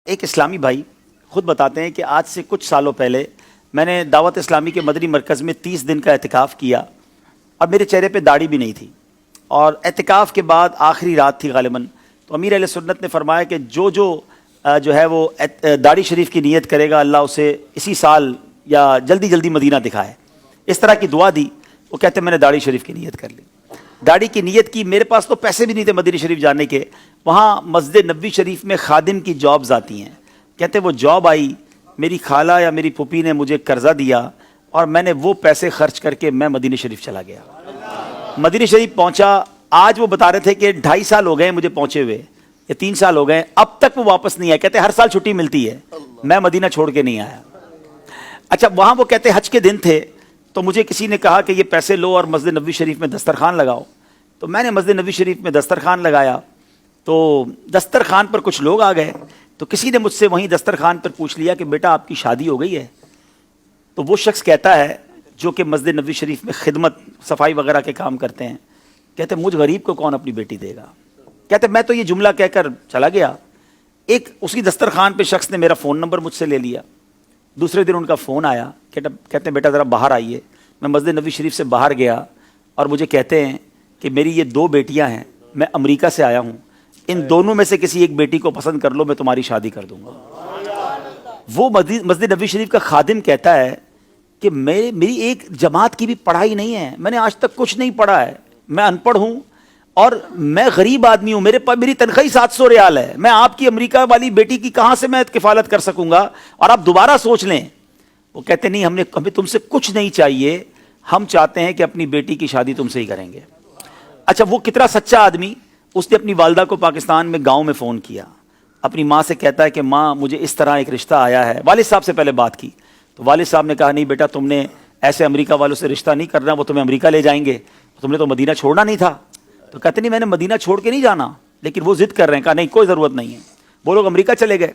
ایک اسلامی بھائی خود بتاتے ہیں کہ آج سے کچھ سالوں پہلے میں نے دعوت اسلامی کے مدنی مرکز میں 30 دن کا اعتکاف کیا اور میرے چہرے پہ داڑھی بھی نہیں تھی، اور اعتکاف کے بعد آخری رات تھی غالباً، تو امیر اہل سنت نے فرمایا کہ جو ہے وہ داڑھی شریف کی نیت کرے گا اللہ اسے اسی سال یا جلدی جلدی مدینہ دکھائے، اس طرح کی دعا دی۔ وہ کہتے ہیں میں نے داڑھی شریف کی نیت کر لی، داڑھی کی نیت کی، میرے پاس تو پیسے بھی نہیں تھے مدینہ شریف جانے کے، وہاں مسجد نبوی شریف میں خادم کی جابز آتی ہیں، کہتے وہ جاب آئی، میری خالہ یا میری پھوپھی نے مجھے قرضہ دیا اور میں نے وہ پیسے خرچ کر کے میں مدینہ شریف چلا گیا۔ مدینہ شریف پہنچا، آج وہ بتا رہے تھے کہ 2.5 سال ہو گئے مجھے پہنچے ہوئے یا 3 سال ہو گئے، اب تک وہ واپس نہیں آئے، کہتے ہر سال چھٹی ملتی ہے، میں مدینہ چھوڑ کے نہیں آیا۔ اچھا وہاں وہ کہتے حج کے دن تھے، تو مجھے کسی نے کہا کہ یہ پیسے لو اور مسجد نبوی شریف میں دسترخوان لگاؤ، تو میں نے مسجد نبوی شریف میں دسترخوان لگایا، تو دسترخوان پر کچھ لوگ آ گئے، تو کسی نے مجھ سے وہیں دسترخوان پر پوچھ لیا کہ بیٹا آپ کی شادی ہو گئی ہے؟ تو وہ شخص کہتا ہے جو کہ مسجد نبوی شریف میں خدمت صفائی وغیرہ کے کام کرتے ہیں، کہتے مجھ غریب کو کون اپنی بیٹی دے گا؟ کہتے میں تو یہ جملہ کہہ کر چلا گیا، ایک اسی دسترخوان پہ شخص نے میرا فون نمبر مجھ سے لے لیا، دوسرے دن ان کا فون آیا، کہتے ہیں بیٹا ذرا باہر آئیے۔ میں مسجد نبوی شریف سے باہر گیا اور مجھے کہتے ہیں کہ میری یہ 2 بیٹیاں ہیں، میں امریکہ سے آیا ہوں، ان دونوں میں سے کسی ایک بیٹی کو پسند کر لو، میں تمہاری شادی کر دوں گا۔ وہ مسجد نبوی شریف کا خادم کہتا ہے کہ میری ایک جماعت کی بھی پڑھائی نہیں ہے، میں نے آج تک کچھ نہیں پڑھا ہے، میں ان پڑھ ہوں اور میں غریب آدمی ہوں، میری تنخواہ 700 ریال ہے، میں آپ کی امریکہ والی بیٹی کی کہاں سے میں کفالت کر سکوں گا، اور آپ دوبارہ سوچ لیں۔ وہ کہتے نہیں ہمیں تم سے کچھ نہیں چاہیے، ہم چاہتے ہیں کہ اپنی بیٹی کی شادی تم سے ہی کریں گے۔ اچھا وہ کتنا سچا آدمی، اس نے اپنی والدہ کو پاکستان میں گاؤں میں فون کیا، اپنی ماں سے کہتا ہے کہ ماں مجھے اس طرح ایک رشتہ آیا ہے، والد صاحب سے پہلے بات کی، تو والد صاحب نے کہا نہیں بیٹا تم نے ایسے امریکہ والوں سے رشتہ نہیں کرنا، وہ تمہیں امریکہ لے جائیں گے، تم نے تو مدینہ چھوڑنا نہیں تھا۔ تو کہتے نہیں میں نے مدینہ چھوڑ کے نہیں جانا، لیکن وہ ضد کر رہے ہیں، کہا نہیں کوئی ضرورت نہیں ہے۔ وہ لوگ امریکہ چلے گئے،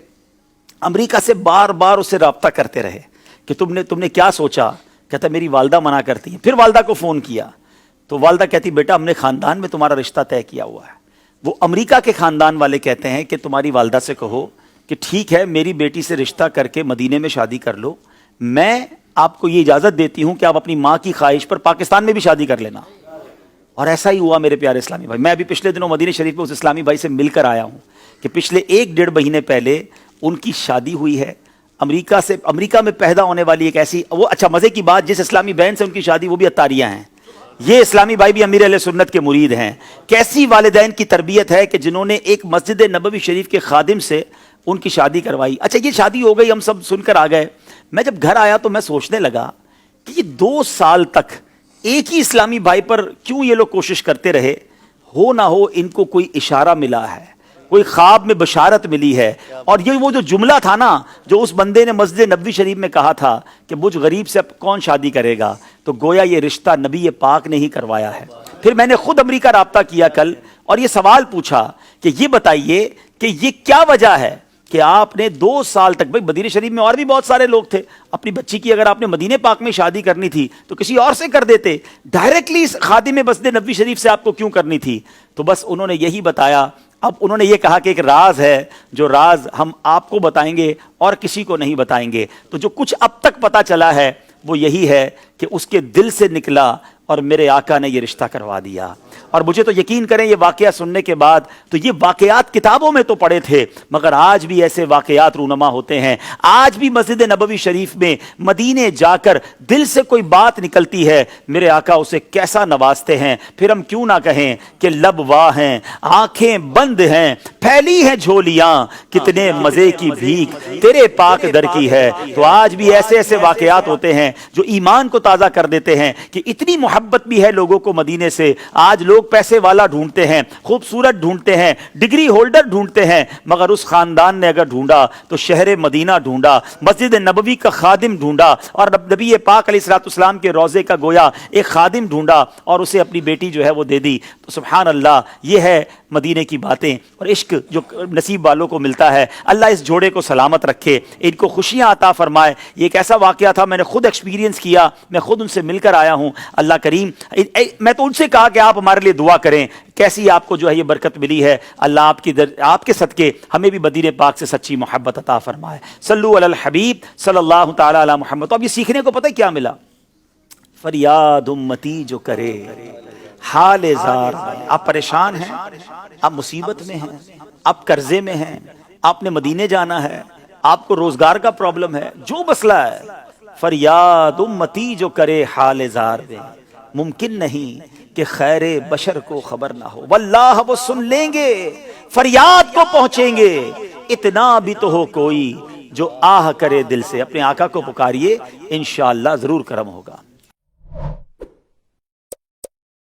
امریکہ سے بار بار اس سے رابطہ کرتے رہے کہ تم نے کیا سوچا؟ کہتا میری والدہ منع کرتی ہیں، پھر والدہ کو فون کیا تو والدہ کہتی بیٹا ہم نے خاندان میں تمہارا رشتہ طے کیا ہوا ہے۔ وہ امریکہ کے خاندان والے کہتے ہیں کہ تمہاری والدہ سے کہو کہ ٹھیک ہے میری بیٹی سے رشتہ کر کے مدینے میں شادی کر لو، میں آپ کو یہ اجازت دیتی ہوں کہ آپ اپنی ماں کی خواہش پر پاکستان میں بھی شادی کر لینا۔ اور ایسا ہی ہوا میرے پیارے اسلامی بھائی، میں ابھی پچھلے دنوں مدینہ شریف میں اس اسلامی بھائی سے مل کر آیا ہوں کہ پچھلے 1-1.5 مہینے پہلے ان کی شادی ہوئی ہے، امریکہ میں پیدا ہونے والی ایک ایسی، وہ اچھا مزے کی بات، جس اسلامی بہن سے ان کی شادی وہ بھی عطاریہ ہیں، یہ اسلامی بھائی بھی امیر اہل سنت کے مرید ہیں۔ کیسی والدین کی تربیت ہے کہ جنہوں نے ایک مسجد نبوی شریف کے خادم سے ان کی شادی کروائی۔ اچھا یہ شادی ہو گئی، ہم سب سن کر آ گئے، میں جب گھر آیا تو میں سوچنے لگا کہ یہ 2 سال تک ایک ہی اسلامی بھائی پر کیوں یہ لوگ کوشش کرتے رہے؟ ہو نہ ہو ان کو کوئی اشارہ ملا ہے، کوئی خواب میں بشارت ملی ہے، اور یہ وہ جو جملہ تھا نا جو اس بندے نے مسجد نبوی شریف میں کہا تھا کہ مجھ غریب سے اب کون شادی کرے گا، تو گویا یہ رشتہ نبی پاک نے ہی کروایا ہے۔ پھر میں نے خود امریکہ رابطہ کیا کل اور یہ سوال پوچھا کہ یہ بتائیے کہ یہ کیا وجہ ہے کہ آپ نے 2 سال تک، بھائی مدینہ شریف میں اور بھی بہت سارے لوگ تھے، اپنی بچی کی اگر آپ نے مدینہ پاک میں شادی کرنی تھی تو کسی اور سے کر دیتے، ڈائریکٹلی خادم مسجد نبوی شریف سے آپ کو کیوں کرنی تھی؟ تو بس انہوں نے یہی بتایا، اب انہوں نے یہ کہا کہ ایک راز ہے، جو راز ہم آپ کو بتائیں گے اور کسی کو نہیں بتائیں گے۔ تو جو کچھ اب تک پتہ چلا ہے وہ یہی ہے کہ اس کے دل سے نکلا اور میرے آقا نے یہ رشتہ کروا دیا۔ اور مجھے تو یقین کریں یہ واقعہ سننے کے بعد، تو یہ واقعات کتابوں میں تو پڑھے تھے مگر آج بھی ایسے واقعات رونما ہوتے ہیں، آج بھی مسجد نبوی شریف میں مدینے جا کر دل سے کوئی بات نکلتی ہے، میرے آقا اسے کیسا نوازتے ہیں۔ پھر ہم کیوں نہ کہیں کہ لب واہ ہیں، آنکھیں بند ہیں، پھیلی ہیں جھولیاں، کتنے مزے کی بھیک تیرے پاک در کی ہے۔ تو آج بھی ایسے ایسے واقعات ہوتے ہیں جو ایمان کو تازہ کر دیتے ہیں کہ اتنی محبت بھی ہے لوگوں کو مدینے سے۔ آج لوگ پیسے والا ڈھونڈتے ہیں، خوبصورت ڈھونڈتے ہیں، ڈگری ہولڈر ڈھونڈتے ہیں، مگر اس خاندان نے اگر ڈھونڈا تو شہر مدینہ ڈھونڈا، مسجد نبوی کا خادم ڈھونڈا، اور نبی پاک علیہ الصلوۃ والسلام کے روضے کا گویا ایک خادم ڈھونڈا اور اسے اپنی بیٹی جو ہے وہ دے دی۔ تو سبحان اللہ، یہ ہے مدینے کی باتیں اور عشق جو نصیب والوں کو ملتا ہے۔ اللہ اس جوڑے کو سلامت رکھے، ان کو خوشیاں عطا فرمائے۔ یہ ایک ایسا واقعہ تھا، میں نے خود ایکسپیرینس کیا، میں خود ان سے مل کر آیا ہوں۔ اللہ کریم میں تو ان سے کہا کہ آپ ہمارے لیے دعا کریں، کیسی آپ کو جو ہے یہ برکت ملی ہے، اللہ آپ کے صدقے ہمیں بھی مدینے پاک سے سچی محبت عطا فرمائے۔ صلو علی الحبیب صلی اللہ تعالی علی محمد۔ تو اب یہ سیکھنے کو پتہ کیا ملا؟ فریاد امتی جو کرے حال زار میں۔ آپ پریشان ہیں، آپ مصیبت میں ہیں، آپ قرضے میں ہیں، آپ نے مدینے جانا ہے، آپ کو روزگار کا پرابلم ہے، جو مسئلہ ہے، فریاد امتی جو کرے حال زار میں، ممکن نہیں کہ خیر بشر کو خبر نہ ہو، واللہ وہ سن لیں گے، فریاد کو پہنچیں گے، اتنا بھی تو ہو کوئی جو آہ کرے دل سے۔ اپنے آقا کو پکاریے، انشاءاللہ ضرور کرم ہوگا۔